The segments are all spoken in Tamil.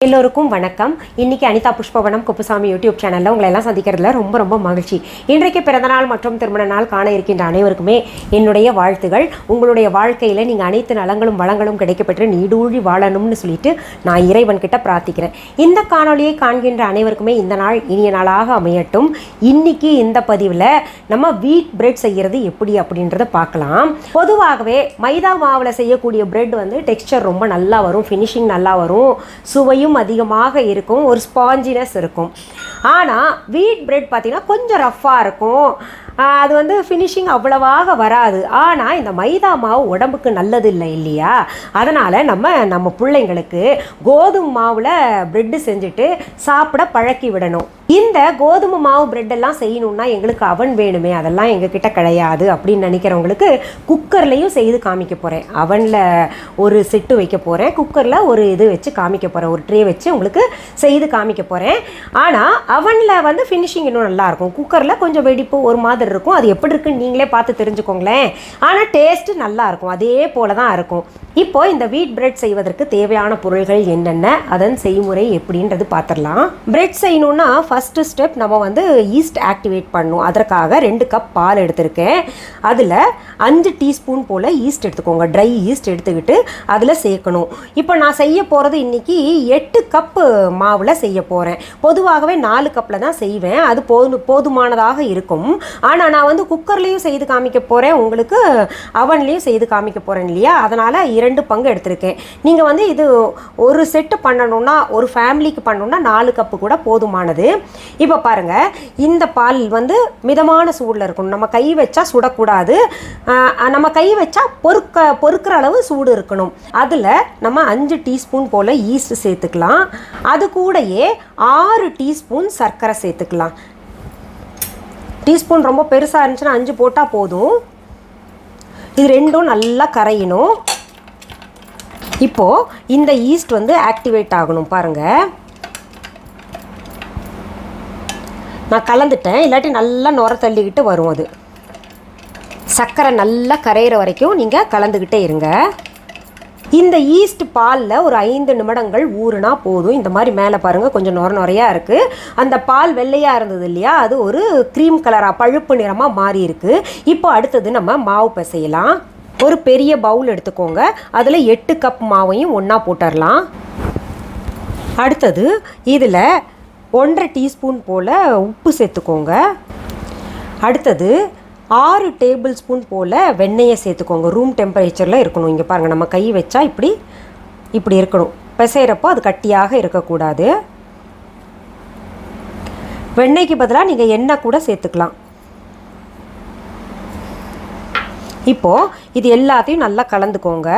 எல்லோருக்கும் வணக்கம். இன்னைக்கு அனிதா புஷ்பவனம் யூடியூப் சேனலில் உங்களை எல்லாம் சந்திக்கிறதுல ரொம்ப ரொம்ப மகிழ்ச்சி. இன்றைக்கு பிறந்தநாள் மற்றும் திருமண நாள் காண இருக்கின்ற அனைவருக்குமே என்னுடைய வாழ்த்துகள். உங்களுடைய வாழ்க்கையில் நீங்கள் அனைத்து நலங்களும் வளங்களும் கிடைக்கப்பெற்று நீடூழி வாழணும்னு சொல்லிட்டு நான் இறைவன்கிட்ட பிரார்த்திக்கிறேன். இந்த காணொலியை காண்கின்ற அனைவருக்குமே இந்த நாள் இனிய நாளாக அமையட்டும். இன்னைக்கு இந்த பதிவில் நம்ம வீட் பிரெட் செய்கிறது எப்படி அப்படின்றத பார்க்கலாம். பொதுவாகவே மைதா மாவில் செய்யக்கூடிய பிரெட் டெக்ஸ்சர் ரொம்ப நல்லா வரும், ஃபினிஷிங் நல்லா வரும், சுவையும் அதிகமாக இருக்கும், ஒரு ஸ்பாஞ்சினஸ் இருக்கும். ஆனால் வீட் பிரெட் பார்த்தீங்கன்னா கொஞ்சம் ரஃப்பாக இருக்கும், அது ஃபினிஷிங் அவ்வளவாக வராது. ஆனால் இந்த மைதா மாவு உடம்புக்கு நல்லது இல்லை இல்லையா? அதனால் நம்ம பிள்ளைங்களுக்கு கோதுமை மாவில் பிரெட்டு செஞ்சுட்டு சாப்பிட பழக்கி விடணும். இந்த கோதுமை மாவு பிரெட்டெல்லாம் செய்யணுன்னா எங்களுக்கு அவன் வேணுமே, அதெல்லாம் எங்ககிட்ட கிடையாது அப்படின்னு நினைக்கிறவங்களுக்கு குக்கர்லேயும் செய்து காமிக்க போகிறேன். அவனில் ஒரு செட்டு வைக்க போகிறேன், குக்கரில் ஒரு இது வச்சு காமிக்க போகிறேன், ஒரு ட்ரே வச்சு உங்களுக்கு செய்து காமிக்க போகிறேன். ஆனால் அவனில் ஃபினிஷிங் இன்னும் நல்லாயிருக்கும், குக்கரில் கொஞ்சம் வெடிப்பு ஒரு மாதிரி இருக்கும். அது எப்படி இருக்குன்னு நீங்களே பார்த்து தெரிஞ்சுக்கோங்களேன். ஆனால் டேஸ்ட்டு நல்லாயிருக்கும், அதே போல தான் இருக்கும். இப்போது இந்த வீட் பிரெட் செய்வதற்கு தேவையான பொருள்கள் என்னென்ன, அதன் செய்முறை எப்படின்றது பார்த்துடலாம். பிரெட் செய்யணுன்னா ஃபஸ்ட்டு ஸ்டெப் நம்ம ஈஸ்ட் ஆக்டிவேட் பண்ணணும். அதற்காக 2 கப் பால் எடுத்திருக்கேன். அதில் 5 டீஸ்பூன் போல் ஈஸ்ட் எடுத்துக்கோங்க, ட்ரை ஈஸ்ட் எடுத்துக்கிட்டு அதில் சேர்க்கணும். இப்போ நான் செய்ய போகிறது இன்றைக்கி 8 கப்பு மாவில் செய்ய போகிறேன். பொதுவாகவே 4 கப்பில் தான் செய்வேன், அது போதுமானதாக இருக்கும். ஆனால் நான் குக்கர்லேயும் செய்து காமிக்க போகிறேன், உங்களுக்கு அவன்லேயும் செய்து காமிக்க போகிறேன் இல்லையா? அதனால் 2 பங்கு எடுத்திருக்கேன். நீங்கள் இது ஒரு செட்டு பண்ணணுன்னா, ஒரு ஃபேமிலிக்கு பண்ணணுன்னா 4 கப்பு கூட போதுமானது. இப்போ பாருங்கள், இந்த பால் மிதமான சூடில் இருக்கணும். நம்ம கை வச்சா சுடக்கூடாது, நம்ம கை வச்சா பொறுக்கிற அளவு சூடு இருக்கணும். அதில் நம்ம 5 டீஸ்பூன் போல் ஈஸ்ட் சேர்த்துக்கலாம். அது கூடயே 6 டீஸ்பூன் சர்க்கரை சேர்த்துக்கலாம். டீஸ்பூன் ரொம்ப பெருசாக இருந்துச்சுன்னா 5 போட்டால் போதும். இது ரெண்டும் நல்லா கரையணும். இப்போது இந்த ஈஸ்ட் ஆக்டிவேட் ஆகணும். பாருங்கள், நான் கலந்துட்டேன், இல்லாட்டி நல்லா நுர தள்ளிக்கிட்டு வரும். அது சர்க்கரை நல்லா கரையிற வரைக்கும் நீங்கள் கலந்துக்கிட்டே இருங்க. இந்த ஈஸ்ட் பாலில் ஒரு 5 நிமிடங்கள் ஊறுனா போதும். இந்த மாதிரி மேலே பாருங்கள் கொஞ்சம் நுரையாக இருக்குது. அந்த பால் வெள்ளையாக இருந்தது இல்லையா, அது ஒரு க்ரீம் கலராக பழுப்பு நிறமாக மாறி இருக்குது. இப்போ அடுத்தது நம்ம மாவு பிசையலாம். ஒரு பெரிய பவுல் எடுத்துக்கோங்க, அதில் 8 கப் மாவையும் ஒன்றா போட்டுடலாம். அடுத்தது இதில் 1.5 டீஸ்பூன் போல் உப்பு சேர்த்துக்கோங்க. அடுத்தது 6 டேபிள் ஸ்பூன் போல் வெண்ணெயை சேர்த்துக்கோங்க. ரூம் டெம்பரேச்சரில் இருக்கணும். இங்கே பாருங்கள், நம்ம கை வச்சா இப்படி இருக்கணும். பிசைகிறப்போ அது கட்டியாக இருக்கக்கூடாது. வெண்ணெய்க்கு பதிலாக நீங்கள் எண்ணெய் கூட சேர்த்துக்கலாம். இப்போது இது எல்லாத்தையும் நல்லா கலந்துக்கோங்க.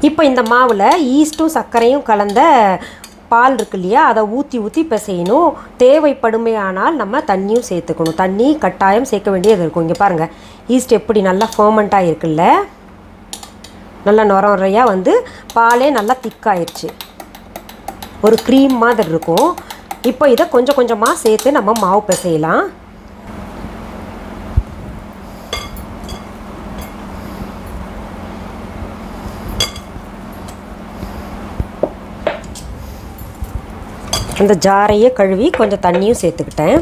இப்போ இந்த மாவில் ஈஸ்ட்டும் சர்க்கரையும் கலந்த பால் இருக்கு இல்லையா, அதை ஊற்றி பிசையணும். தேவைப்படுமே ஆனால் நம்ம தண்ணியும் சேர்த்துக்கணும். தண்ணி கட்டாயம் சேர்க்க வேண்டியது இருக்கும். இங்கே பாருங்கள், ஈஸ்ட் எப்படி நல்லா ஃபர்மெண்ட்டாக இருக்குல்ல, நல்லா நுரையாக பாலே நல்லா திக்காயிடுச்சு, ஒரு க்ரீம் மாதிரி இருக்கும். இப்போ இதை கொஞ்சம் கொஞ்சமாக சேர்த்து நம்ம மாவு பிசையலாம். அந்த ஜாரையே கழுவி கொஞ்சம் தண்ணியும் சேர்த்துக்கிட்டேன்.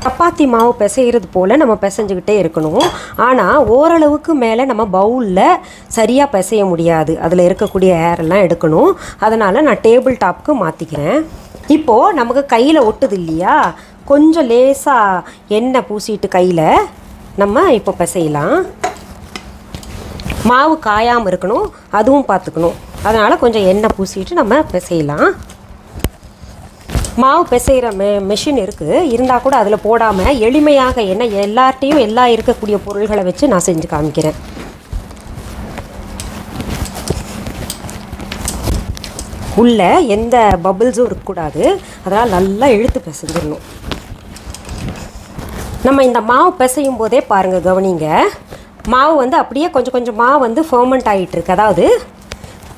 சப்பாத்தி மாவு பிசைகிறது போல் நம்ம பிசைஞ்சுக்கிட்டே இருக்கணும். ஆனால் ஓரளவுக்கு மேலே நம்ம பவுலில் சரியாக பிசைய முடியாது, அதில் இருக்கக்கூடிய ஏரெல்லாம் எடுக்கணும். அதனால் நான் டேபிள் டாப்புக்கு மாற்றிக்கிறேன். இப்போது நமக்கு கையில் ஒட்டுது இல்லையா, கொஞ்சம் லேசாக எண்ணெய் பூசிட்டு கையில் நம்ம இப்போ பிசையலாம். மாவு காயாமல் இருக்கணும், அதுவும் பார்த்துக்கணும். அதனால் கொஞ்சம் எண்ணெய் பூசிட்டு நம்ம பிசையலாம். மாவு பிசைகிற மெஷின் இருக்குது, இருந்தால் கூட அதில் போடாமல் எளிமையாக எல்லார்ட்டையும் இருக்கக்கூடிய பொருள்களை வச்சு நான் செஞ்சு காமிக்கிறேன். உள்ள எந்த பபிள்ஸும் இருக்கக்கூடாது, அதனால் நல்லா இழுத்து பிசைஞ்சிடணும். நம்ம இந்த மாவு பிசையும் போதே பாருங்கள், கவனிங்க, மாவு அப்படியே கொஞ்சம் கொஞ்சமாக ஃபர்மெண்ட் ஆகிட்டுருக்கு. அதாவது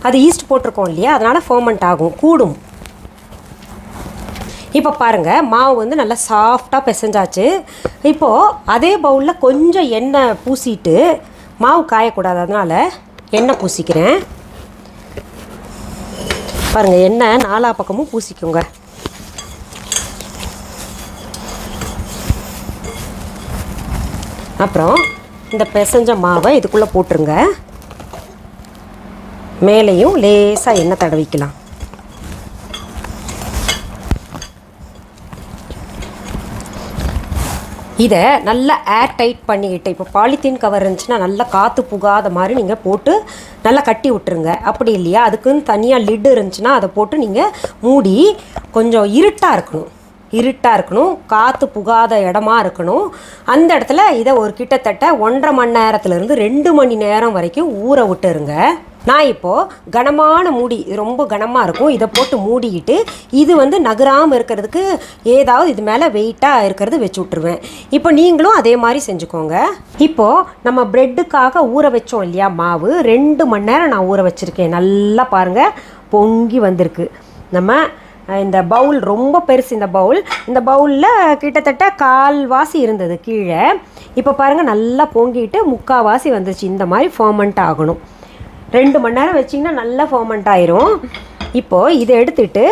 அது ஈஸ்ட் போட்டிருக்கோம் இல்லையா, அதனால் ஃபர்மெண்ட் ஆகும், கூடும். இப்போ பாருங்கள், மாவு நல்லா சாஃப்டாக பிசைஞ்சாச்சு. இப்போது அதே பவுலில் கொஞ்சம் எண்ணெய் பூசிட்டு, மாவு காயக்கூடாது அதனால் எண்ணெய் பூசிக்கிறேன். பாருங்கள், எண்ணெய் நாலா பக்கமும் பூசிக்கோங்க. அப்புறம் இந்த பிசைஞ்ச மாவை இதுக்குள்ளே போட்டுருங்க. மேலேயும் லேசாக எண்ணெய் தடவிக்கலாம். இதை நல்லா ஏர் டைட் பண்ணிக்கிட்டு, இப்போ பாலித்தீன் கவர் இருந்துச்சுன்னா நல்லா காற்று புகாத மாதிரி நீங்கள் போட்டு நல்லா கட்டி விட்டுருங்க. அப்படி இல்லையா, அதுக்குன்னு தனியாக லிட்டு இருந்துச்சுன்னா அதை போட்டு நீங்கள் மூடி கொஞ்சம் இருட்டாக இருக்கணும், காற்று புகாத இடமா இருக்கணும். அந்த இடத்துல இதை ஒரு கிட்டத்தட்ட 1.5 மணி நேரத்துலேருந்து 2 மணி நேரம் வரைக்கும் ஊற விட்டுருங்க. நான் இப்போது கனமான மூடி, ரொம்ப கனமாக இருக்கும், இதை போட்டு மூடிக்கிட்டு இது வந்து நகராமல் இருக்கிறதுக்கு ஏதாவது இது மேலே வெயிட்டாக இருக்கிறது வச்சு விட்ருவேன். இப்போ நீங்களும் அதே மாதிரி செஞ்சுக்கோங்க. இப்போது நம்ம ப்ரெட்டுக்காக ஊற வச்சோம் இல்லையா மாவு, 2 மணி நேரம் நான் ஊற வச்சுருக்கேன். நல்லா பாருங்கள், பொங்கி வந்திருக்கு. நம்ம இந்த பவுல் ரொம்ப பெருசு, இந்த பவுலில் கிட்டத்தட்ட 1/4 இருந்தது கீழே. இப்போ பாருங்கள், நல்லா பொங்கிட்டு 3/4 வந்துச்சு. இந்த மாதிரி ஃபர்மெண்ட் ஆகணும். 2 மணி நேரம் வச்சிங்கன்னா நல்லா ஃபர்மெண்ட் ஆயிரும். இப்போது இதை எடுத்துகிட்டு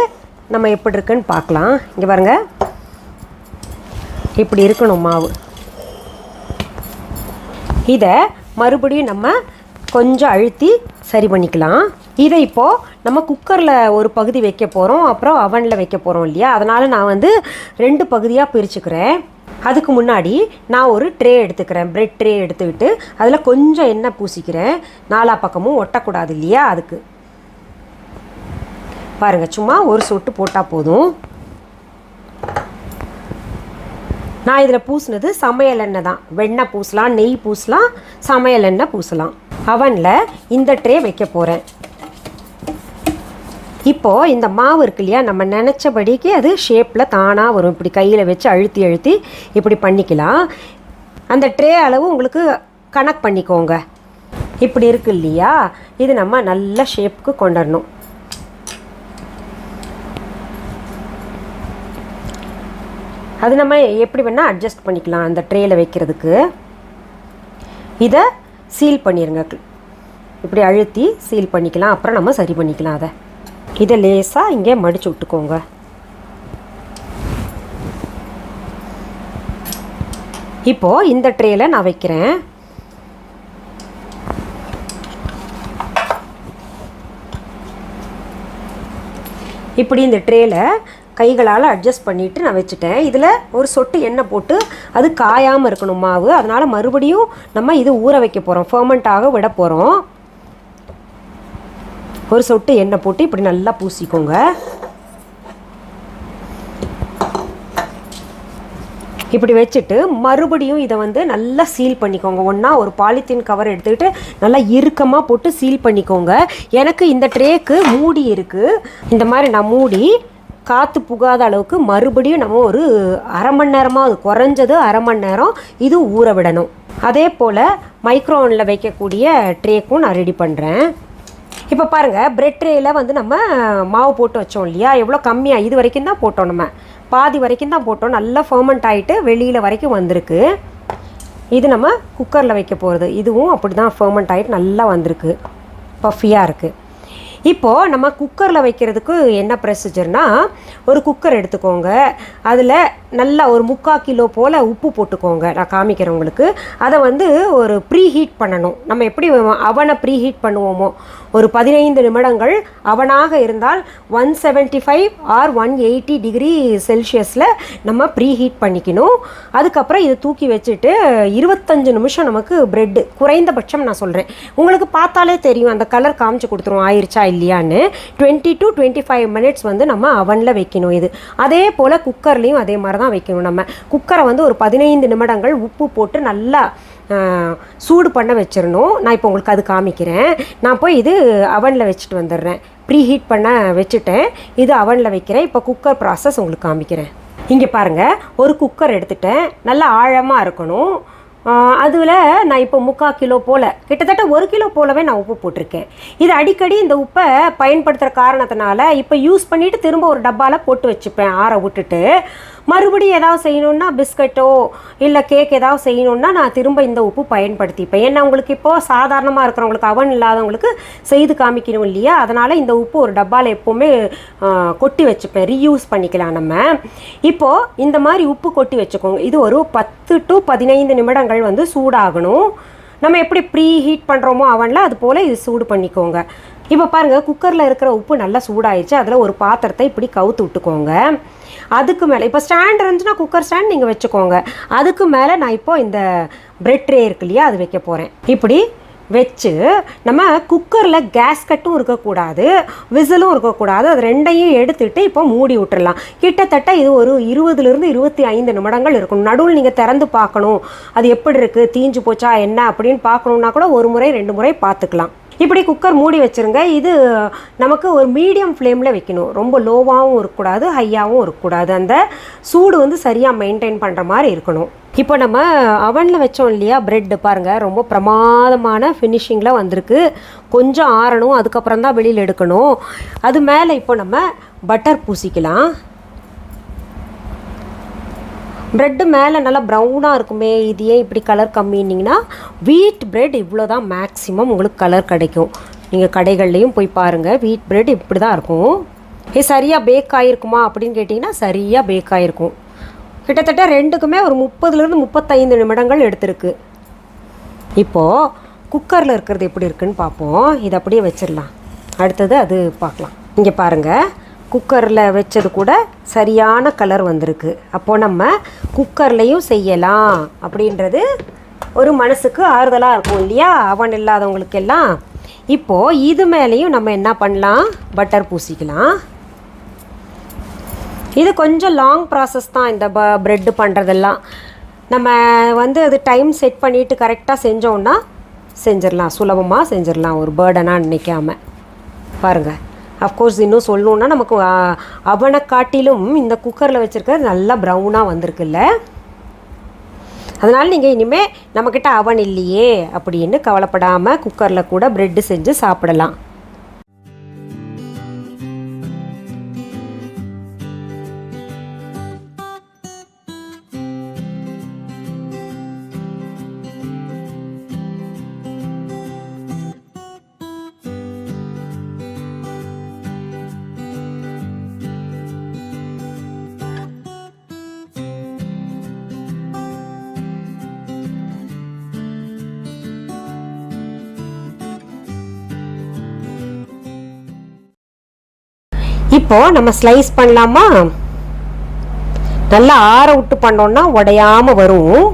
நம்ம எப்படி இருக்குன்னு பார்க்கலாம். இங்கே பாருங்கள், இப்படி இருக்கணும் மாவு. இதை மறுபடியும் நம்ம கொஞ்சம் அழுத்தி சரி பண்ணிக்கலாம். இதை இப்போது நம்ம குக்கரில் ஒரு பகுதி வைக்க போகிறோம், அப்புறம் அவனில் வைக்க போகிறோம் இல்லையா, அதனால் நான் வந்து 2 பகுதியாக பிரிச்சுக்கிறேன். அதுக்கு முன்னாடி நான் ஒரு ட்ரே எடுத்துக்கிறேன், பிரெட் ட்ரே எடுத்துக்கிட்டு அதில் கொஞ்சம் எண்ணெய் பூசிக்கிறேன். நாலா பக்கமும் ஒட்டக்கூடாது இல்லையா, அதுக்கு பாருங்கள், சும்மா ஒரு சொட்டு போட்டால் போதும். நான் இதில் பூசினது சமையல் எண்ணெய் தான். வெண்ணெய் பூசலாம், நெய் பூசலாம், சமையல் எண்ணெய் பூசலாம். அவனில் இந்த ட்ரே வைக்க போகிறேன். இப்போது இந்த மாவு இருக்கு இல்லையா, நம்ம நினச்சபடிக்கு அது ஷேப்பில் தானாக வரும். இப்படி கையில் வச்சு அழுத்தி இப்படி பண்ணிக்கலாம். அந்த ட்ரே அளவு உங்களுக்கு கணக்கு பண்ணிக்கோங்க. இப்படி இருக்கு இல்லையா, இது நம்ம நல்ல ஷேப்புக்கு கொண்டுடணும். அது நம்ம எப்படி வேணால் அட்ஜஸ்ட் பண்ணிக்கலாம் அந்த ட்ரேயில் வைக்கிறதுக்கு. இதை சீல் பண்ணிடுங்க, இப்படி அழுத்தி சீல் பண்ணிக்கலாம். அப்புறம் நம்ம சரி பண்ணிக்கலாம். இதை லேசாக இங்கே மடித்து விட்டுக்கோங்க. இப்போது இந்த ட்ரேயில் நான் வைக்கிறேன். இப்படி இந்த ட்ரேயில் கைகளால் அட்ஜஸ்ட் பண்ணிவிட்டு நான் வச்சுட்டேன். இதில் ஒரு சொட்டு எண்ணெய் போட்டு அது காயாமல் இருக்கணும் மாவு. அதனால் மறுபடியும் நம்ம இது ஊற வைக்க போகிறோம், ஃபர்மெண்ட்டாக விட போகிறோம். ஒரு சொட்டு எண்ணெய் போட்டு இப்படி நல்லா பூசிக்கோங்க. இப்படி வச்சுட்டு மறுபடியும் இதை வந்து நல்லா சீல் பண்ணிக்கோங்க. ஒன்றா ஒரு பாலித்தீன் கவர் எடுத்துக்கிட்டு நல்லா இறுக்கமாக போட்டு சீல் பண்ணிக்கோங்க. எனக்கு இந்த ட்ரேக்கு மூடி இருக்குது. இந்த மாதிரி நான் மூடி காற்று புகாத அளவுக்கு மறுபடியும் நம்ம ஒரு 1/2 மணி நேரமாக, அது குறைஞ்சது 1/2 மணி நேரம் இது ஊற விடணும். அதே போல் மைக்ரோவனில் வைக்கக்கூடிய ட்ரேக்கும் நான் ரெடி பண்ணுறேன். இப்போ பாருங்கள், பிரெட் ட்ரேயில் வந்து நம்ம மாவு போட்டு வச்சோம் இல்லையா, எவ்வளோ கம்மியாக, இது வரைக்கும் தான் போட்டோம், நம்ம பாதி வரைக்கும் தான் போட்டோம். நல்லா ஃபர்மெண்ட் ஆகிட்டு வெளியில் வரைக்கும் வந்திருக்கு. இது நம்ம குக்கரில் வைக்க போகிறது. இதுவும் அப்படி தான் ஃபர்மெண்ட் ஆகிட்டு நல்லா வந்திருக்கு, பஃபியாக இருக்குது. இப்போது நம்ம குக்கரில் வைக்கிறதுக்கு என்ன ப்ரொசீஜர்னால், ஒரு குக்கர் எடுத்துக்கோங்க. அதில் நல்லா ஒரு 3/4 கிலோ போல் உப்பு போட்டுக்கோங்க. நான் காமிக்கிறேன் உங்களுக்கு. அதை வந்து ஒரு ப்ரீ ஹீட் பண்ணணும். நம்ம எப்படி அவனை ப்ரீ ஹீட் பண்ணுவோமோ, ஒரு 15 நிமிடங்கள் அவனாக இருந்தால் 175 ஆர் 180 டிகிரி செல்சியஸில் நம்ம ப்ரீ ஹீட் பண்ணிக்கணும். அதுக்கப்புறம் இதை தூக்கி வச்சுட்டு 25 நிமிஷம் நமக்கு ப்ரெட்டு, குறைந்தபட்சம் நான் சொல்கிறேன், உங்களுக்கு பார்த்தாலே தெரியும், அந்த கலர் காமிச்சு கொடுத்துரும் ஆயிடுச்சா இல்லையான்னு. 20 to 25 மினிட்ஸ் வந்து நம்ம அவனில் வைக்கணும். இது அதே போல் குக்கர்லேயும் அதே மாதிரி தான் வைக்கணும். நம்ம குக்கரை வந்து ஒரு 15 நிமிடங்கள் உப்பு போட்டு நல்லா சூடு பண்ண வச்சிடணும். நான் இப்போ உங்களுக்கு அது காமிக்கிறேன். நான் போய் இது அவனில் வச்சுட்டு வந்துடுறேன். ப்ரீ ஹீட் பண்ண வச்சுட்டேன், இது அவனில் வைக்கிறேன். இப்போ குக்கர் ப்ராசஸ் உங்களுக்கு காமிக்கிறேன். இங்கே பாருங்கள், ஒரு குக்கர் எடுத்துட்டேன், நல்லா ஆழமாக இருக்கணும். அதில் நான் இப்போ 3/4 கிலோ போல், கிட்டத்தட்ட 1 கிலோ போலவே நான் உப்பு போட்டிருக்கேன். இது அடிக்கடி இந்த உப்பை பயன்படுத்துகிற காரணத்தினால இப்போ யூஸ் பண்ணிவிட்டு திரும்ப ஒரு டப்பாவில் போட்டு வச்சுப்பேன், ஆற விட்டுட்டு. மறுபடியும் ஏதாவது செய்யணுன்னா பிஸ்கட்டோ இல்லை கேக் ஏதாவது செய்யணுன்னா நான் திரும்ப இந்த உப்பு பயன்படுத்திப்பேன். ஏன்னா உங்களுக்கு இப்போது சாதாரணமாக இருக்கிறவங்களுக்கு அவன் இல்லாதவங்களுக்கு செய்து காமிக்கணும் இல்லையா, அதனால் இந்த உப்பு ஒரு டப்பாவில் எப்போவுமே கொட்டி வச்சுப்பேன், ரீயூஸ் பண்ணிக்கலாம் நம்ம. இப்போது இந்த மாதிரி உப்பு கொட்டி வச்சுக்கோங்க. இது ஒரு 10 to 15 நிமிடங்கள் வந்து சூடாகணும். நம்ம எப்படி ப்ரீ ஹீட் பண்ணுறோமோ அவனில் அது போல் இது சூடு பண்ணிக்கோங்க. இப்போ பாருங்கள், குக்கரில் இருக்கிற உப்பு நல்லா சூடாயிடுச்சு. அதில் ஒரு பாத்திரத்தை இப்படி கவுத்து விட்டுக்கோங்க. அதுக்கு மேலே இப்போ ஸ்டாண்ட் இருந்துச்சுன்னா குக்கர் ஸ்டாண்ட் நீங்கள் வச்சுக்கோங்க. அதுக்கு மேலே நான் இப்போது இந்த பிரெட் ட்ரே இருக்கு இல்லையா, அது வைக்க போகிறேன். இப்படி வச்சு நம்ம குக்கரில் கேஸ் கட்டும் இருக்கக்கூடாது, விசிலும் இருக்கக்கூடாது. அது ரெண்டையும் எடுத்துகிட்டு இப்போ மூடி விட்டுடலாம். கிட்டத்தட்ட இது ஒரு 20லிருந்து 25 நிமிடங்கள் இருக்கணும். நடுவில் நீங்கள் திறந்து பார்க்கணும், அது எப்படி இருக்குது, தீஞ்சு போச்சா என்ன அப்படின்னு பார்க்கணுன்னா கூட 1 முறை 2 முறை பார்த்துக்கலாம். இப்படி குக்கர் மூடி வச்சுருங்க. இது நமக்கு ஒரு மீடியம் ஃப்ளேமில் வைக்கணும். ரொம்ப லோவாகவும் இருக்கக்கூடாது, ஹையாகவும் இருக்கக்கூடாது. அந்த சூடு வந்து சரியாக மெயின்டைன் பண்ணுற மாதிரி இருக்கணும். இப்போ நம்ம அவனில் வச்சோம் இல்லையா ப்ரெட்டு, பாருங்கள் ரொம்ப பிரமாதமான ஃபினிஷிங்கில் வந்திருக்கு. கொஞ்சம் ஆறணும், அதுக்கப்புறம் தான் வெளியில் எடுக்கணும். அது மேலே இப்போ நம்ம பட்டர் பூசிக்கலாம். ப்ரெட்டு மேலே நல்லா ப்ரௌனாக இருக்குமே, இது ஏன் இப்படி கலர் கம்மின்னிங்கன்னா வீட் ப்ரெட் இவ்வளோ தான் மேக்ஸிமம் உங்களுக்கு கலர் கிடைக்கும். நீங்கள் கடைகள்லேயும் போய் பாருங்கள், வீட் ப்ரெட் இப்படி தான் இருக்கும். இது சரியாக பேக் ஆகிருக்குமா அப்படின்னு கேட்டிங்கன்னா சரியாக பேக் ஆகிருக்கும். கிட்டத்தட்ட ரெண்டுக்குமே ஒரு 30லிருந்து 35 நிமிடங்கள் எடுத்திருக்கு. இப்போது குக்கரில் இருக்கிறது எப்படி இருக்குதுன்னு பார்ப்போம். இதை அப்படியே வச்சிடலாம், அடுத்தது அது பார்க்கலாம். இங்கே பாருங்கள், குக்கரில் வச்சது கூட சரியான கலர் வந்திருக்கு. அப்போது நம்ம குக்கர்லேயும் செய்யலாம் அப்படின்றது ஒரு மனசுக்கு ஆறுதலாக இருக்கும் இல்லையா, அவன் இல்லாதவங்களுக்கெல்லாம். இப்போது இது மேலேயும் நம்ம என்ன பண்ணலாம், பட்டர் பூசிக்கலாம். இது கொஞ்சம் லாங் ப்ராசஸ் தான் இந்த ப்ரெட்டு பண்ணுறதெல்லாம். நம்ம வந்து அது டைம் செட் பண்ணிவிட்டு கரெக்டாக செஞ்சோன்னா செஞ்சிடலாம், சுலபமாக செஞ்சிடலாம், ஒரு பேர்டனாக நினைக்காம. பாருங்கள், அஃப்கோர்ஸ் இன்னும் சொல்லணுன்னா நமக்கு அவனை காட்டிலும் இந்த குக்கரில் வச்சுருக்கிறது நல்லா ப்ரௌனாக வந்திருக்குல்ல. அதனால் நீங்கள் இனிமேல் நம்மக்கிட்ட அவன் இல்லையே அப்படின்னு கவலைப்படாமல் குக்கரில் கூட ப்ரெட்டு செஞ்சு சாப்பிடலாம். இப்போது நம்ம ஸ்லைஸ் பண்ணலாமா. நல்லா ஆற விட்டு பண்ணோன்னா உடையாமல் வரும்.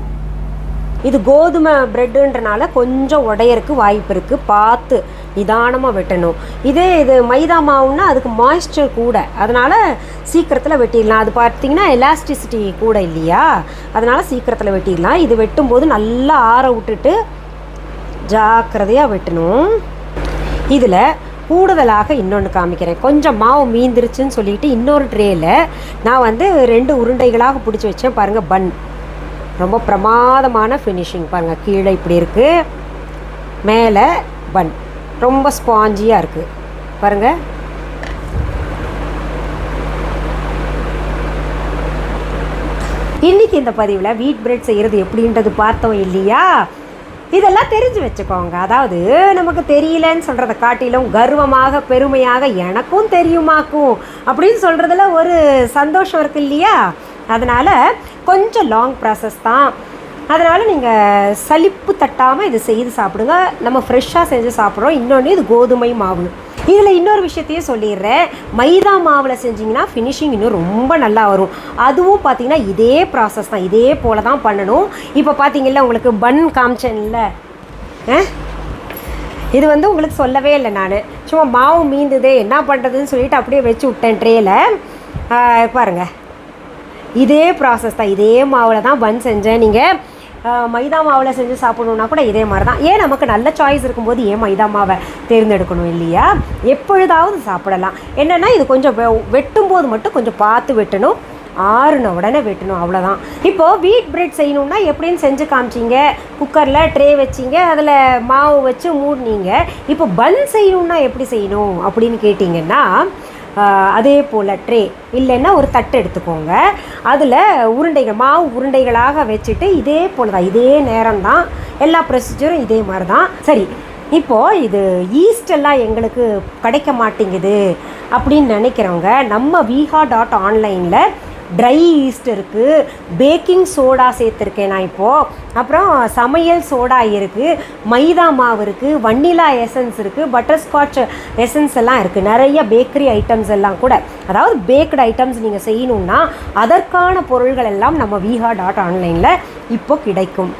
இது கோதுமை ப்ரெட்டுன்றனால கொஞ்சம் உடையறக்கு வாய்ப்பு இருக்குது, பார்த்து நிதானமாக வெட்டணும். இது மைதா மாவுன்னா அதுக்கு மாய்ஸ்சர் கூட, அதனால் சீக்கிரத்தில் வெட்டிடலாம். அது பார்த்திங்கன்னா எலாஸ்டிசிட்டி கூட இல்லையா, அதனால் சீக்கிரத்தில் வெட்டிடலாம். இது வெட்டும்போது நல்லா ஆற விட்டுட்டு ஜாக்கிரதையாக வெட்டணும். இதில் கூடுதலாக இன்னொன்று காமிக்கிறேன். கொஞ்சம் மாவு மீந்துருச்சுன்னு சொல்லிட்டு இன்னொரு ட்ரேயில் நான் வந்து 2 உருண்டைகளாக பிடிச்சி வச்சேன். பாருங்கள், பன் ரொம்ப பிரமாதமான ஃபினிஷிங். பாருங்கள், கீழே இப்படி இருக்குது, மேலே பன் ரொம்ப ஸ்பாஞ்சியாக இருக்குது. பாருங்கள், இன்றைக்கி இந்த பதிவில் வீட் பிரெட் செய்கிறது எப்படின்றது பார்த்தோம் இல்லையா. இதெல்லாம் தெரிஞ்சு வச்சுக்கோங்க. அதாவது நமக்கு தெரியலன்னு சொல்கிறத காட்டிலும் கர்வமாக பெருமையாக எனக்கும் தெரியுமாக்கும் அப்படின்னு சொல்கிறதுல ஒரு சந்தோஷம் இருக்குது இல்லையா. அதனால் கொஞ்சம் லாங் ப்ராசஸ் தான். அதனால் நீங்கள் சலிப்பு தட்டாமல் இது செய்து சாப்பிடுங்க. நம்ம ஃப்ரெஷ்ஷாக செஞ்சு சாப்பிட்றோம். இன்னொன்று இது கோதுமை மாவு. இதில் இன்னொரு விஷயத்தையும் சொல்லிடுறேன், மைதா மாவில் செஞ்சிங்கன்னா ஃபினிஷிங் இன்னும் ரொம்ப நல்லா வரும். அதுவும் பார்த்திங்கன்னா இதே ப்ராசஸ் தான், இதே போல் தான் பண்ணணும். இப்போ பார்த்திங்கல்ல, உங்களுக்கு பன் காமிச்சேன்ல, இது வந்து உங்களுக்கு சொல்லவே இல்லை நான், சும்மா மாவு மீந்துதே என்ன பண்ணுறதுன்னு சொல்லிட்டு அப்படியே வச்சு விட்டேன் ட்ரேயில். பாருங்கள், இதே ப்ராசஸ் தான், இதே மாவில் தான் பன் செஞ்சேன். நீங்கள் மைதா மாவில் செஞ்சு சாப்பிடணுன்னா கூட இதே மாதிரி தான். ஏன் நமக்கு நல்ல சாய்ஸ் இருக்கும்போது ஏன் மைதா மாவை தேர்ந்தெடுக்கணும் இல்லையா. எப்பொழுதாவது சாப்பிடலாம். என்னென்னா இது கொஞ்சம் வெட்டும்போது மட்டும் கொஞ்சம் பார்த்து வெட்டணும், ஆறுன உடனே வெட்டணும், அவ்வளோதான். இப்போது வீட் பிரெட் செய்யணுன்னா எப்படின்னு செஞ்சு காமிச்சிங்க. குக்கரில் ட்ரே வச்சிங்க, அதில் மாவு வச்சு மூடினீங்க. இப்போ பன் செய்யணுன்னா எப்படி செய்யணும் அப்படின்னு கேட்டிங்கன்னா, அதே போல் ட்ரே இல்லைன்னா ஒரு தட்டு எடுத்துக்கோங்க. அதில் உருண்டைகள் மாவு உருண்டைகளாக வச்சுட்டு இதே போல் தான், இதே நேரம் தான், எல்லா ப்ரொசீஜரும் இதே மாதிரி தான். சரி, இப்போது இது ஈஸ்டெல்லாம் எங்களுக்கு கிடைக்க மாட்டேங்குது அப்படின்னு நினைக்கிறவங்க நம்ம viha.online ட்ரை ஈஸ்ட் இருக்குது, பேக்கிங் சோடா சேர்த்துருக்கேன் நான் இப்போது, அப்புறம் சமையல் சோடா இருக்குது, மைதா மாவு இருக்குது, வன்னிலா எசன்ஸ் இருக்குது, பட்டர்ஸ்காட்ச் எசன்ஸ் எல்லாம் இருக்குது, நிறைய பேக்கரி ஐட்டம்ஸ் எல்லாம் கூட, அதாவது பேக்டு ஐட்டம்ஸ் நீங்கள் செய்யணுன்னா அதற்கான பொருள்கள் எல்லாம் நம்ம viha.online இப்போ கிடைக்கும்.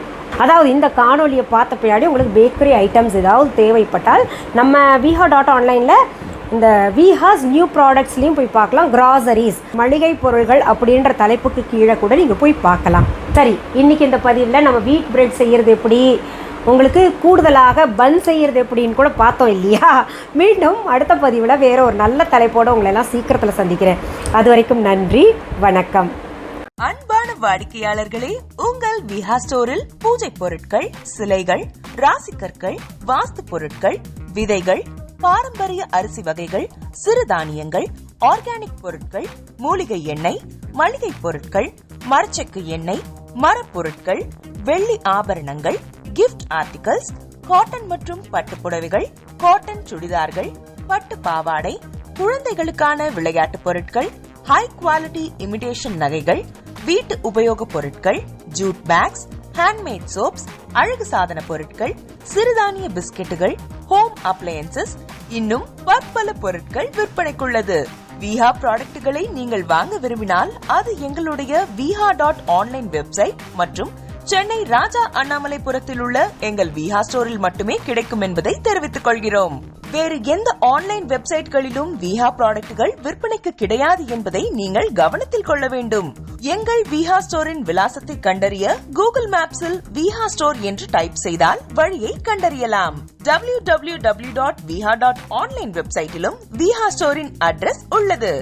அதாவது இந்த காணொலியை பார்த்த பின்னாடி உங்களுக்கு பேக்கரி ஐட்டம்ஸ் ஏதாவது தேவைப்பட்டால் நம்ம viha.online இந்த விஹாஸ் நியூ ப்ராடக்ட்ஸ்லையும் போய் பார்க்கலாம். கிராசரிஸ், மளிகை பொருள்கள் அப்படின்ற தலைப்புக்கு கீழே கூட நீங்கள் போய் பார்க்கலாம். சரி, இன்றைக்கி இந்த பதிவில் நம்ம வீட் பிரெட் செய்கிறது எப்படி, உங்களுக்கு கூடுதலாக பன் செய்கிறது எப்படின்னு கூட பார்த்தோம் இல்லையா? மீண்டும் அடுத்த பதிவில் வேறு ஒரு நல்ல தலைப்போடு உங்களெல்லாம் சீக்கிரத்தில் சந்திக்கிறேன். அது வரைக்கும் நன்றி, வணக்கம். அன்பான வாடிக்கையாளர்களே, உங்கள் விஹா ஸ்டோரில் பூஜை பொருட்கள், சிலைகள், ராசிக்கற்கள், வாஸ்து பொருட்கள், விதைகள், பாரம்பரிய அரிசி வகைகள், சிறுதானியங்கள், ஆர்கானிக் பொருட்கள், மூலிகை எண்ணெய், மளிகை பொருட்கள், மரச்செக்கு எண்ணெய், மரப்பொருட்கள், வெள்ளி ஆபரணங்கள், கிஃப்ட் ஆர்டிகல்ஸ், காட்டன் மற்றும் பட்டு புடவைகள், காட்டன் சுடிதார்கள், பட்டு பாவாடை, குழந்தைகளுக்கான விளையாட்டு பொருட்கள், ஹை குவாலிட்டி இமிடேஷன் நகைகள், வீட்டு உபயோக பொருட்கள், ஜூட் பேக்ஸ், ஹேண்ட்மேட் சோப்ஸ், அழகு சாதன பொருட்கள், சிறுதானிய பிஸ்கெட்டுகள், ஹோம் அப்ளையன்சஸ், இன்னும் பற்பல பொருட்கள் விற்பனைக்குள்ளது. விஹா ப்ராடக்ட்களை நீங்கள் வாங்க விரும்பினால் அது எங்களுடைய viha.online வெப்சைட் மற்றும் சென்னை ராஜா அண்ணாமலைபுரத்தில் உள்ள எங்கள் விஹா ஸ்டோரில் மட்டுமே கிடைக்கும் என்பதை தெரிவித்துக் கொள்கிறோம். வேறு எந்த ஆன்லைன் வெப்சைட்களிலும் விஹா ப்ராடக்ட்கள் விற்பனைக்கு கிடையாது என்பதை நீங்கள் கவனத்தில் கொள்ள வேண்டும். எங்கள் விஹா ஸ்டோரின் விலாசத்தை கண்டறிய கூகுள் மேப்ஸில் விஹா ஸ்டோர் என்று டைப் செய்தால் வழியை கண்டறியலாம். www.viha.online வெப்சைட்டிலும் விஹா ஸ்டோரின் அட்ரஸ் உள்ளது.